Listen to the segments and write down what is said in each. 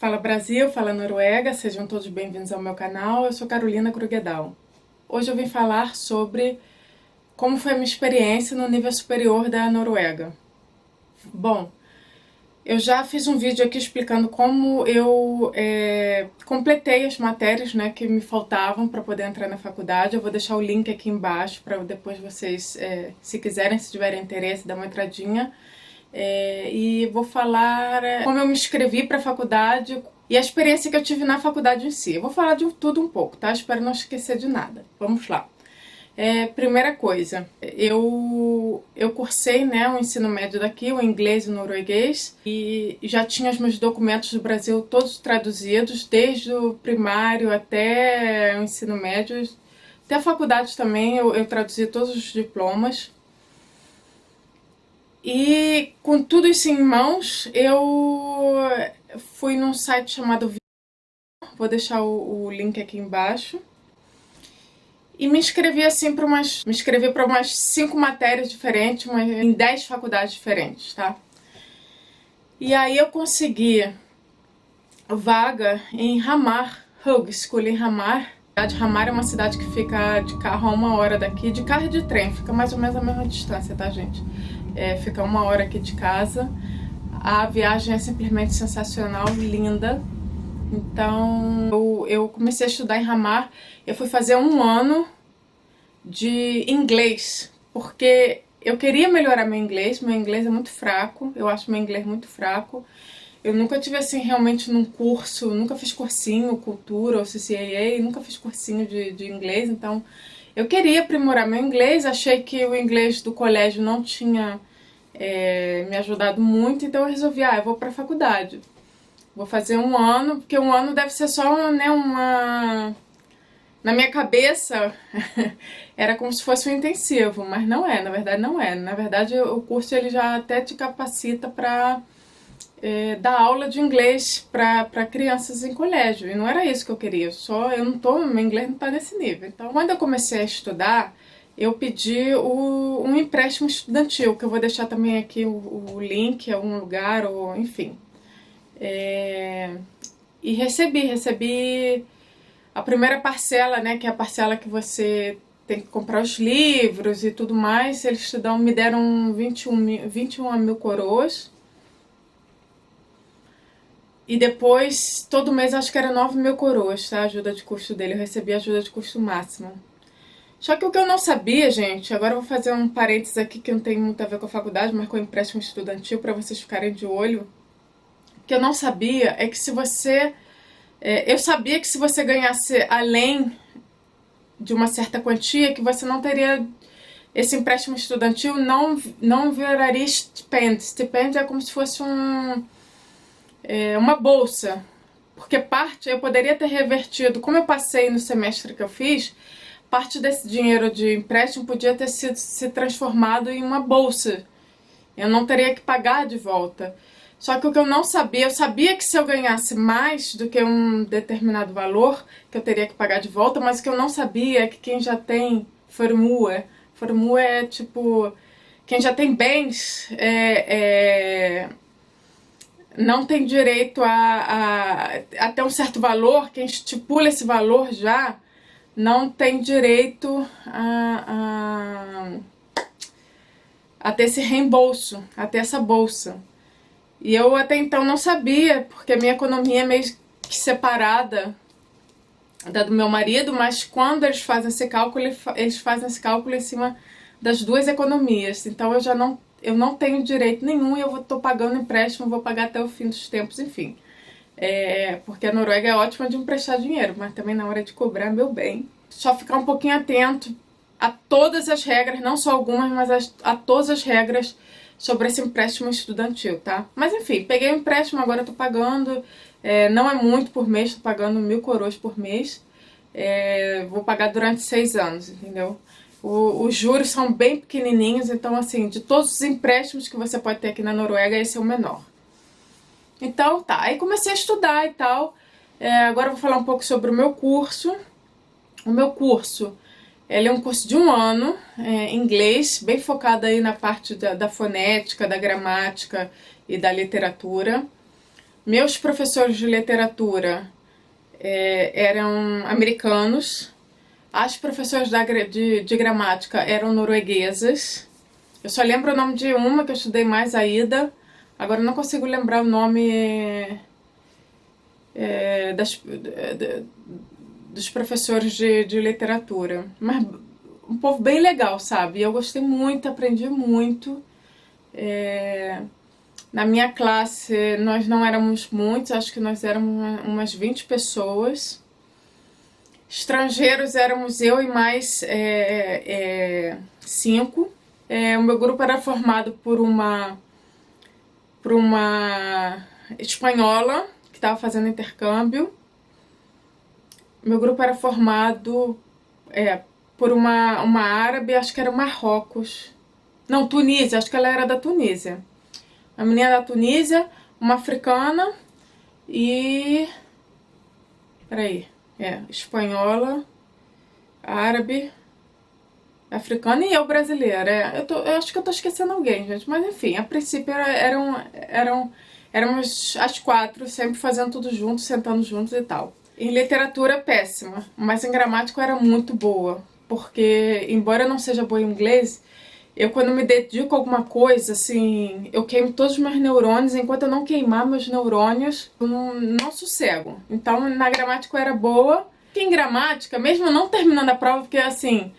Fala Brasil, fala Noruega, sejam todos bem-vindos ao meu canal, eu sou Carolina Krugedal. Hoje eu vim falar sobre como foi a minha experiência no nível superior da Noruega. Bom, eu já fiz um vídeo aqui explicando como eu completei as matérias, né, que me faltavam para poder entrar na faculdade. Eu vou deixar o link aqui embaixo para depois vocês, se quiserem, se tiverem interesse, dar uma entradinha. E vou falar como eu me inscrevi para a faculdade e a experiência que eu tive na faculdade em si. Eu vou falar de tudo um pouco, tá? Espero não esquecer de nada. Vamos lá. Primeira coisa, eu cursei, né, o ensino médio daqui, o inglês e o norueguês, e já tinha os meus documentos do Brasil todos traduzidos, desde o primário até o ensino médio. Até a faculdade também eu traduzi todos os diplomas. E com tudo isso em mãos, eu fui num site chamado Vimeo, vou deixar o link aqui embaixo, e me inscrevi assim para umas 5 matérias diferentes, em 10 faculdades diferentes, tá? E aí eu consegui vaga em Hamar, Högskolan em Hamar. Hamar é uma cidade que fica de carro a 1 hora daqui, de carro e de trem, fica mais ou menos a mesma distância, tá, gente? Fica 1 hora aqui de casa. A viagem é simplesmente sensacional, linda. Então eu comecei a estudar em Hamar. Eu fui fazer 1 ano de inglês, porque eu queria melhorar meu inglês é muito fraco, eu acho meu inglês muito fraco. Eu nunca tive assim realmente num curso, nunca fiz cursinho, cultura ou CCAA, nunca fiz cursinho de inglês, então eu queria aprimorar meu inglês, achei que o inglês do colégio não tinha me ajudado muito, então eu resolvi, eu vou pra faculdade. Vou fazer 1 ano, porque 1 ano deve ser só, né, uma... Na minha cabeça, era como se fosse um intensivo, mas não é, na verdade não é. Na verdade o curso ele já até te capacita pra dar aula de inglês para crianças em colégio, e não era isso que eu queria, meu inglês não tá nesse nível. Então, quando eu comecei a estudar, eu pedi um empréstimo estudantil, que eu vou deixar também aqui o link em algum lugar, ou enfim. E recebi a primeira parcela, né, que é a parcela que você tem que comprar os livros e tudo mais, me deram 21 mil coroas. E depois, todo mês, acho que era 9 mil coroas, tá? A ajuda de custo dele. Eu recebi a ajuda de custo máxima. Só que o que eu não sabia, gente, agora eu vou fazer um parênteses aqui que não tem muito a ver com a faculdade, mas com o empréstimo estudantil, para vocês ficarem de olho. O que eu não sabia é que se você... eu sabia que se você ganhasse além de uma certa quantia, que você não teria... Esse empréstimo estudantil não viraria stipend. Stipend é como se fosse uma bolsa, porque parte eu poderia ter revertido, como eu passei no semestre que eu fiz, parte desse dinheiro de empréstimo podia ter se transformado em uma bolsa, eu não teria que pagar de volta. Só que o que eu não sabia, eu sabia que se eu ganhasse mais do que um determinado valor, que eu teria que pagar de volta, mas o que eu não sabia é que quem já tem formue é tipo, quem já tem bens, não tem direito até um certo valor, quem estipula esse valor já não tem direito a ter esse reembolso, a ter essa bolsa. E eu até então não sabia, porque a minha economia é meio que separada da do meu marido, mas quando eles fazem esse cálculo, eles fazem esse cálculo em cima das duas economias. Então eu não tenho direito nenhum e eu estou pagando empréstimo, vou pagar até o fim dos tempos, enfim. Porque a Noruega é ótima de emprestar dinheiro, mas também na hora de cobrar, meu bem. Só ficar um pouquinho atento a todas as regras, não só algumas, mas a todas as regras sobre esse empréstimo estudantil, tá? Mas enfim, peguei o empréstimo, agora eu tô pagando, não é muito por mês, tô pagando 1.000 coroas por mês, vou pagar durante 6 anos, entendeu? Os juros são bem pequenininhos, então assim, de todos os empréstimos que você pode ter aqui na Noruega, esse é o menor. Então tá, aí comecei a estudar e tal, agora eu vou falar um pouco sobre o meu curso. O meu curso, ele é um curso de 1 ano, inglês, bem focado aí na parte da fonética, da gramática e da literatura. Meus professores de literatura eram americanos, as professoras de gramática eram norueguesas. Eu só lembro o nome de uma que eu estudei mais, a Ida. Agora eu não consigo lembrar o nome dos professores de literatura. Mas um povo bem legal, sabe? Eu gostei muito, aprendi muito. Na minha classe nós não éramos muitos, acho que nós éramos umas 20 pessoas. Estrangeiros éramos eu e mais 5. O meu grupo era formado por uma espanhola que estava fazendo intercâmbio. Meu grupo era formado por uma árabe, acho que era Marrocos. Não, Tunísia, acho que ela era da Tunísia. A menina da Tunísia, uma africana e... Peraí, espanhola, árabe, africana e eu brasileira. Eu acho que eu tô esquecendo alguém, gente. Mas enfim, a princípio éramos as 4, sempre fazendo tudo junto, sentando juntos e tal. Em literatura, péssima, mas em gramática eu era muito boa. Porque, embora eu não seja boa em inglês, eu quando me dedico a alguma coisa, assim, eu queimo todos os meus neurônios, enquanto eu não queimar meus neurônios, eu não sossego. Então, na gramática eu era boa. E em gramática, mesmo não terminando a prova, porque assim,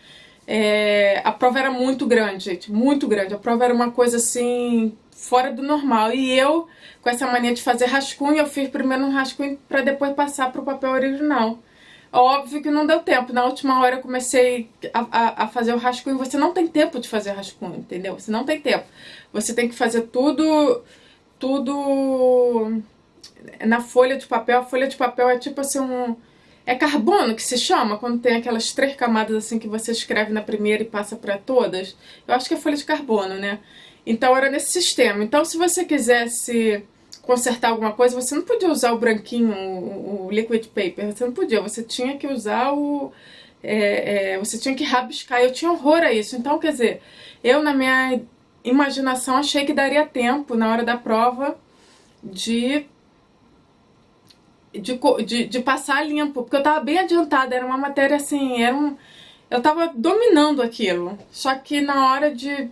a prova era muito grande, gente, muito grande. A prova era uma coisa assim, fora do normal. E eu, com essa mania de fazer rascunho, eu fiz primeiro um rascunho para depois passar para o papel original. Óbvio que não deu tempo. Na última hora eu comecei a fazer o rascunho. Você não tem tempo de fazer rascunho, entendeu? Você não tem tempo. Você tem que fazer tudo na folha de papel. A folha de papel é tipo assim é carbono que se chama, quando tem aquelas 3 camadas assim que você escreve na primeira e passa para todas. Eu acho que é folha de carbono, né? Então era nesse sistema. Então se você quisesse consertar alguma coisa, você não podia usar o branquinho, o liquid paper, você não podia, você tinha que usar você tinha que rabiscar, eu tinha horror a isso. Então, quer dizer, eu na minha imaginação achei que daria tempo na hora da prova de passar limpo, porque eu tava bem adiantada, era uma matéria assim, eu tava dominando aquilo, só que na hora de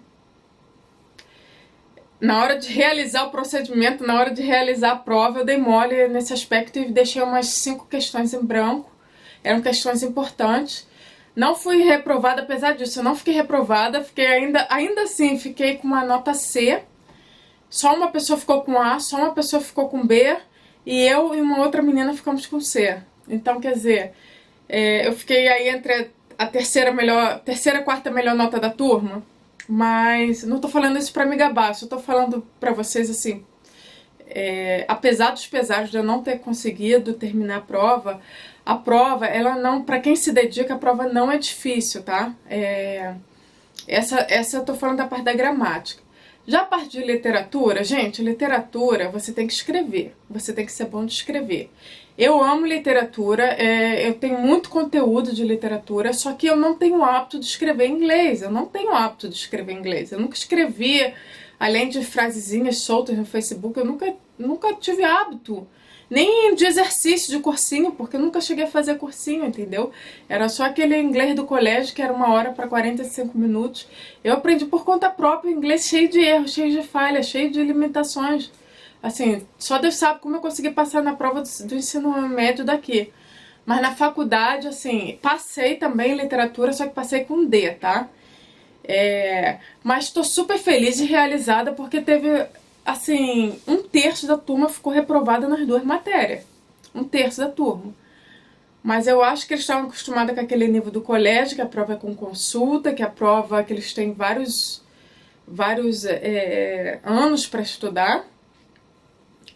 realizar o procedimento, na hora de realizar a prova, eu dei mole nesse aspecto e deixei umas 5 questões em branco. Eram questões importantes. Não fui reprovada, apesar disso, eu não fiquei reprovada, fiquei ainda assim, fiquei com uma nota C. Só uma pessoa ficou com A, só uma pessoa ficou com B, e eu e uma outra menina ficamos com C. Então, quer dizer, eu fiquei aí entre a terceira, quarta melhor nota da turma. Mas não tô falando isso pra me gabar, só tô falando pra vocês assim, apesar dos pesares de eu não ter conseguido terminar a prova, ela não, pra quem se dedica, a prova não é difícil, tá? Essa eu tô falando da parte da gramática. Já a parte de literatura, gente, literatura você tem que escrever, você tem que ser bom de escrever. Eu amo literatura, eu tenho muito conteúdo de literatura, só que eu não tenho o hábito de escrever em inglês, eu não tenho o hábito de escrever em inglês. Eu nunca escrevi, além de frasezinhas soltas no Facebook, eu nunca tive hábito. Nem de exercício de cursinho, porque eu nunca cheguei a fazer cursinho, entendeu? Era só aquele inglês do colégio, que era 1h para 45 minutos. Eu aprendi por conta própria inglês cheio de erros, cheio de falhas, cheio de limitações. Assim, só Deus sabe como eu consegui passar na prova do ensino médio daqui. Mas na faculdade, assim, passei também em literatura, só que passei com D, tá? Mas estou super feliz e realizada porque teve, assim, 1/3 da turma ficou reprovada nas 2 matérias. 1/3 da turma. Mas eu acho que eles estavam acostumados com aquele nível do colégio, que a prova é com consulta, que a prova que eles têm vários anos para estudar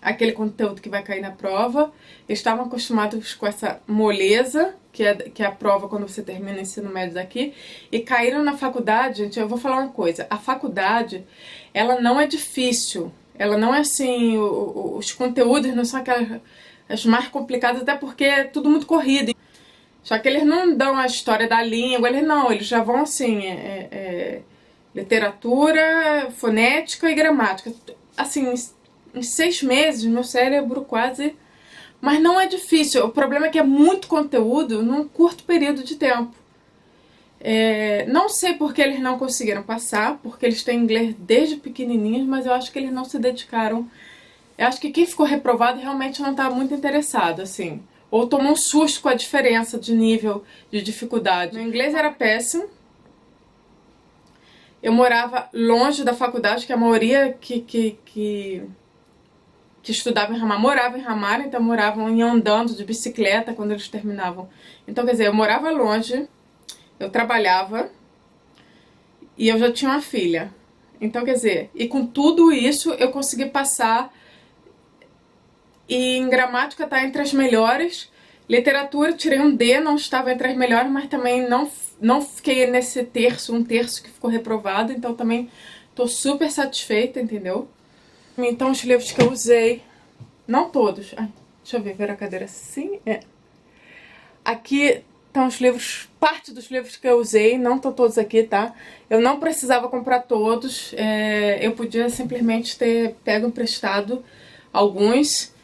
aquele conteúdo que vai cair na prova. Eles estavam acostumados com essa moleza, que é a prova quando você termina o ensino médio daqui, e caíram na faculdade. Gente, eu vou falar uma coisa, a faculdade, ela não é difícil, ela não é assim, os conteúdos não são aquelas as mais complicadas, até porque é tudo muito corrido. Só que eles não dão a história da língua, eles já vão assim, literatura, fonética e gramática, assim, em 6 meses, meu cérebro quase... Mas não é difícil, o problema é que é muito conteúdo num curto período de tempo. Não sei porque eles não conseguiram passar, porque eles têm inglês desde pequenininhos, mas eu acho que eles não se dedicaram. Eu acho que quem ficou reprovado realmente não está muito interessado, assim. Ou tomou um susto com a diferença de nível de dificuldade. Meu inglês era péssimo. Eu morava longe da faculdade, que a maioria que estudava em Ramar morava em Ramar, então moravam andando de bicicleta quando eles terminavam. Então, quer dizer, eu morava longe, eu trabalhava e eu já tinha uma filha. Então, quer dizer, e com tudo isso eu consegui passar, e em gramática tá entre as melhores. Literatura, tirei um D, não estava entre as melhores, mas também não fiquei nesse um terço que ficou reprovado, então também tô super satisfeita, entendeu? Então os livros que eu usei, não todos, ai, deixa eu ver a cadeira assim, aqui estão os livros, parte dos livros que eu usei, não estão todos aqui, tá? Eu não precisava comprar todos, eu podia simplesmente ter pego emprestado alguns,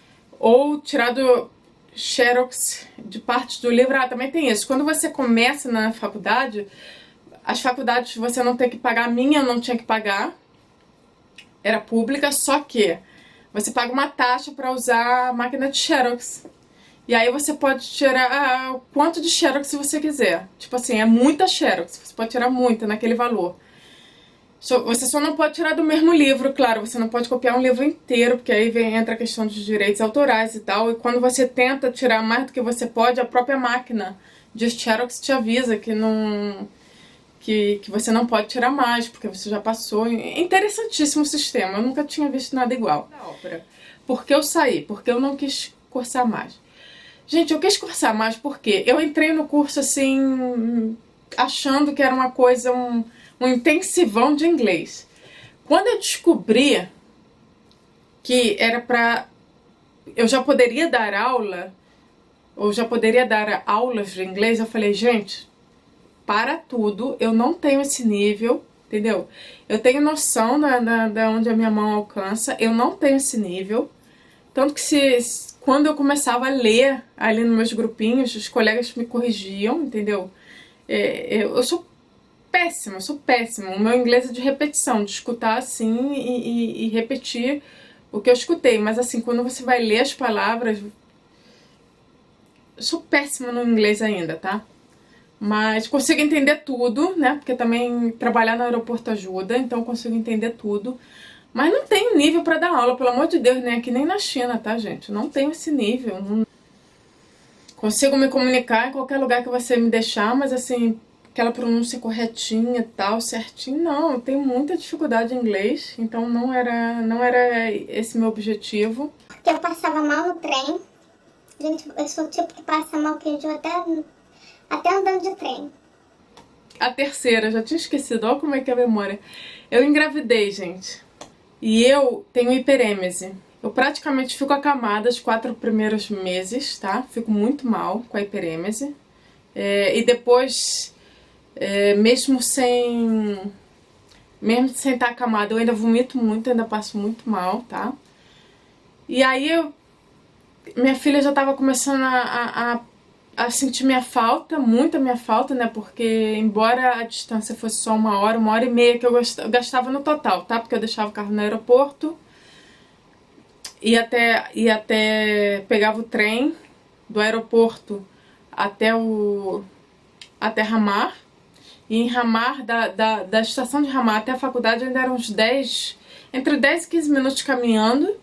ou tirado xerox de partes do livro. Também tem isso. Quando você começa na faculdade, as faculdades você não tem que pagar. A minha eu não tinha que pagar. Era pública, só que você paga uma taxa para usar a máquina de xerox. E aí você pode tirar o quanto de xerox você quiser. Tipo assim, é muita xerox. Você pode tirar muita naquele valor. Você só não pode tirar do mesmo livro, claro, você não pode copiar um livro inteiro, porque aí entra a questão dos direitos autorais e tal, e quando você tenta tirar mais do que você pode, a própria máquina de xerox te avisa que você não pode tirar mais, porque você já passou. É interessantíssimo o sistema, eu nunca tinha visto nada igual. Por que eu saí? Porque eu não quis cursar mais. Gente, eu quis cursar mais porque eu entrei no curso assim, achando que era uma coisa, um intensivão de inglês. Quando eu descobri que era pra... eu já poderia dar aula, ou já poderia dar aulas de inglês, eu falei, gente, para tudo, eu não tenho esse nível, entendeu? Eu tenho noção da onde a minha mão alcança, eu não tenho esse nível. Tanto que quando eu começava a ler ali nos meus grupinhos, os colegas me corrigiam, entendeu? Eu sou péssima, eu sou péssima. O meu inglês é de repetição, de escutar assim e repetir o que eu escutei. Mas assim, quando você vai ler as palavras... Eu sou péssima no inglês ainda, tá? Mas consigo entender tudo, né? Porque também trabalhar no aeroporto ajuda, então eu consigo entender tudo. Mas não tenho nível pra dar aula, pelo amor de Deus, né? Aqui nem na China, tá, gente? Não tenho esse nível. Não... Consigo me comunicar em qualquer lugar que você me deixar, mas assim... aquela pronúncia corretinha e tal, certinho, não, eu tenho muita dificuldade em inglês, então não era esse meu objetivo. Porque eu passava mal no trem, gente, eu sou o tipo que passa mal que eu até andando de trem. A terceira, já tinha esquecido, olha como é que é a memória. Eu engravidei, gente, e eu tenho hiperêmese. Eu praticamente fico acamada os 4 primeiros meses, tá? Fico muito mal com a hiperêmese. E depois... mesmo sem estar acamada, eu ainda vomito muito, ainda passo muito mal, tá? E aí minha filha já tava começando a sentir minha falta, muita minha falta, né? Porque embora a distância fosse só 1 hora e meia que eu gastava no total, tá? Porque eu deixava o carro no aeroporto e até pegava o trem do aeroporto até Ramar. E em Ramar, da estação de Ramar até a faculdade ainda eram entre 10 e 15 minutos caminhando.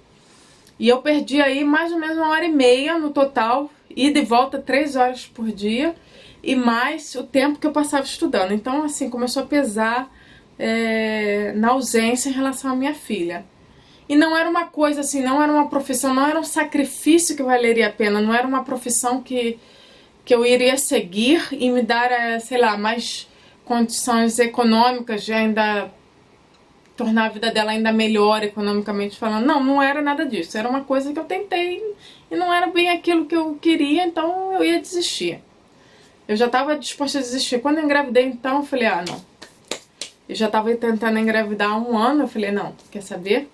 E eu perdi aí mais ou menos 1 hora e meia no total, ida e volta 3 horas por dia, e mais o tempo que eu passava estudando. Então, assim, começou a pesar na ausência em relação à minha filha. E não era uma coisa assim, não era uma profissão, não era um sacrifício que valeria a pena, não era uma profissão que eu iria seguir e me dar, sei lá, mais condições econômicas de ainda tornar a vida dela ainda melhor economicamente falando. Não, não era nada disso. Era uma coisa que eu tentei e não era bem aquilo que eu queria, então eu ia desistir. Eu já estava disposta a desistir. Quando eu engravidei, então, eu falei, não. Eu já estava tentando engravidar há 1 ano, eu falei, não, quer saber?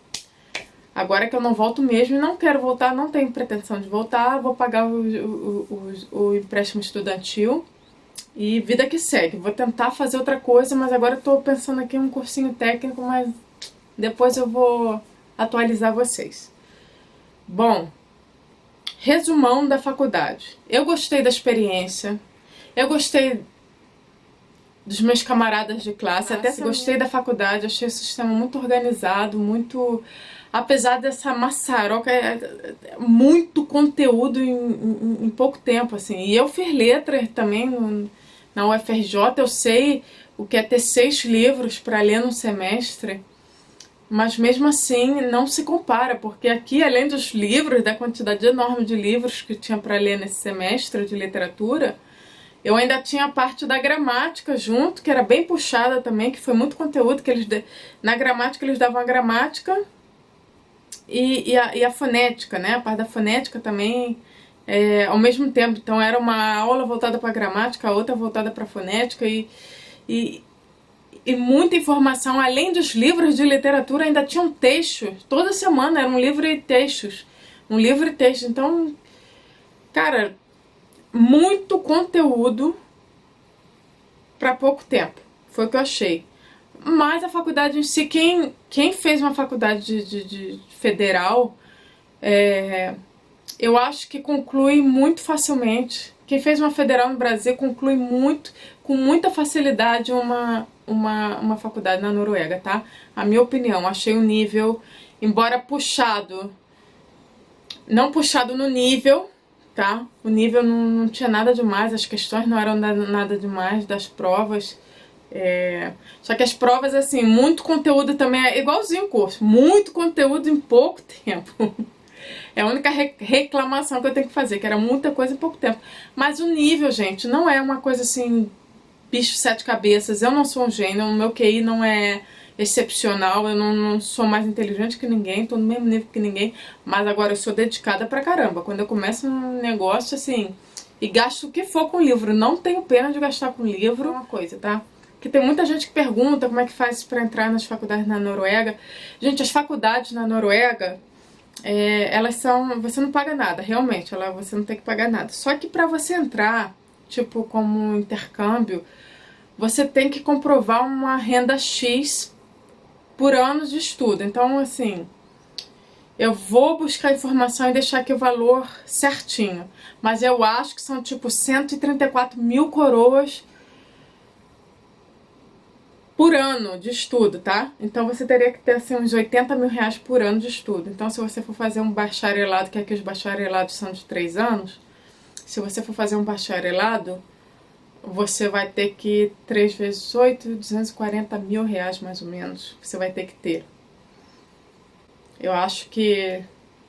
Agora que eu não volto mesmo e não quero voltar, não tenho pretensão de voltar, vou pagar o empréstimo estudantil e vida que segue. Vou tentar fazer outra coisa, mas agora eu tô pensando aqui em um cursinho técnico, mas depois eu vou atualizar vocês. Bom, resumão da faculdade. Eu gostei da experiência, eu gostei dos meus camaradas de classe, até gostei da faculdade, achei o sistema muito organizado, muito... Apesar dessa maçaroca, muito conteúdo em pouco tempo, assim. E eu fiz letras também na UFRJ, eu sei o que é ter 6 livros para ler num semestre, mas mesmo assim não se compara, porque aqui, além dos livros, da quantidade enorme de livros que tinha para ler nesse semestre de literatura, eu ainda tinha a parte da gramática junto, que era bem puxada também, que foi muito conteúdo, que eles na gramática eles davam a gramática e a fonética, né? A parte da fonética também ao mesmo tempo. Então era uma aula voltada para a gramática, a outra voltada para a fonética e muita informação. Além dos livros de literatura, ainda tinham textos. Toda semana era um livro e textos. Um livro e texto. Então, cara, muito conteúdo para pouco tempo. Foi o que eu achei. Mas a faculdade em si, quem fez uma faculdade de federal, eu acho que conclui muito facilmente. Quem fez uma federal no Brasil conclui com muita facilidade uma faculdade na Noruega, tá? A minha opinião, achei o nível, embora puxado, não puxado no nível, tá? O nível não tinha nada demais, as questões não eram nada demais das provas. Só que as provas, assim, muito conteúdo também, é igualzinho o curso, muito conteúdo em pouco tempo. É a única reclamação que eu tenho que fazer, que era muita coisa em pouco tempo. Mas o nível, gente, não é uma coisa assim, bicho sete cabeças. Eu não sou um gênio, o meu QI não é excepcional, eu não sou mais inteligente que ninguém, tô no mesmo nível que ninguém, mas agora eu sou dedicada pra caramba. Quando eu começo um negócio, assim, e gasto o que for com livro, não tenho pena de gastar com livro, é uma coisa, tá? Porque tem muita gente que pergunta como é que faz pra entrar nas faculdades na Noruega. Gente, as faculdades na Noruega... elas são... Você não paga nada, realmente, você não tem que pagar nada. Só que pra você entrar, tipo, como intercâmbio, você tem que comprovar uma renda X por ano de estudo. Então, assim, eu vou buscar informação e deixar aqui o valor certinho. Mas eu acho que são, tipo, 134 mil coroas por ano de estudo, tá? Então você teria que ter assim, uns 80 mil reais por ano de estudo. Então se você for fazer um bacharelado, que aqui os bacharelados são de 3 anos, se você for fazer um bacharelado, você vai ter que 3 vezes 8, 240 mil reais mais ou menos, você vai ter que ter. Eu acho que,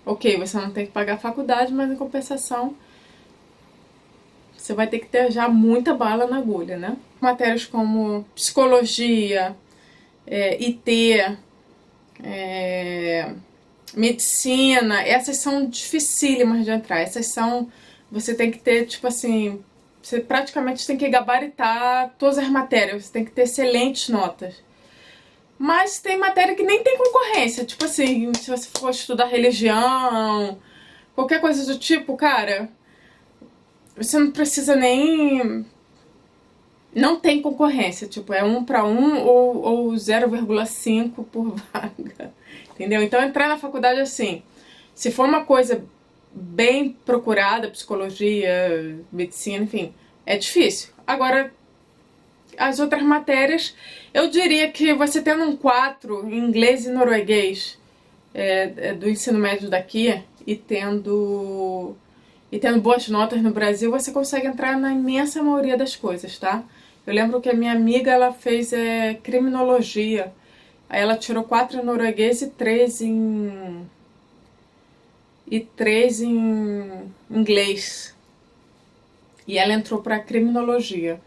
ok, você não tem que pagar a faculdade, mas em compensação você vai ter que ter já muita bala na agulha, né? Matérias como psicologia, IT, medicina, essas são dificílimas de entrar. Essas são... Você tem que ter, tipo assim... Você praticamente tem que gabaritar todas as matérias. Você tem que ter excelentes notas. Mas tem matéria que nem tem concorrência. Tipo assim, se você for estudar religião, qualquer coisa do tipo, cara... Você não precisa nem... Não tem concorrência, tipo, é 1 para 1 ou 0,5 por vaga, entendeu? Então entrar na faculdade assim, se for uma coisa bem procurada, psicologia, medicina, enfim, é difícil. Agora, as outras matérias, eu diria que você tendo um 4 em inglês e norueguês do ensino médio daqui e tendo boas notas no Brasil, você consegue entrar na imensa maioria das coisas, tá? Eu lembro que a minha amiga, ela fez criminologia. Aí ela tirou 4 em norueguês e 3 em inglês. E ela entrou pra criminologia.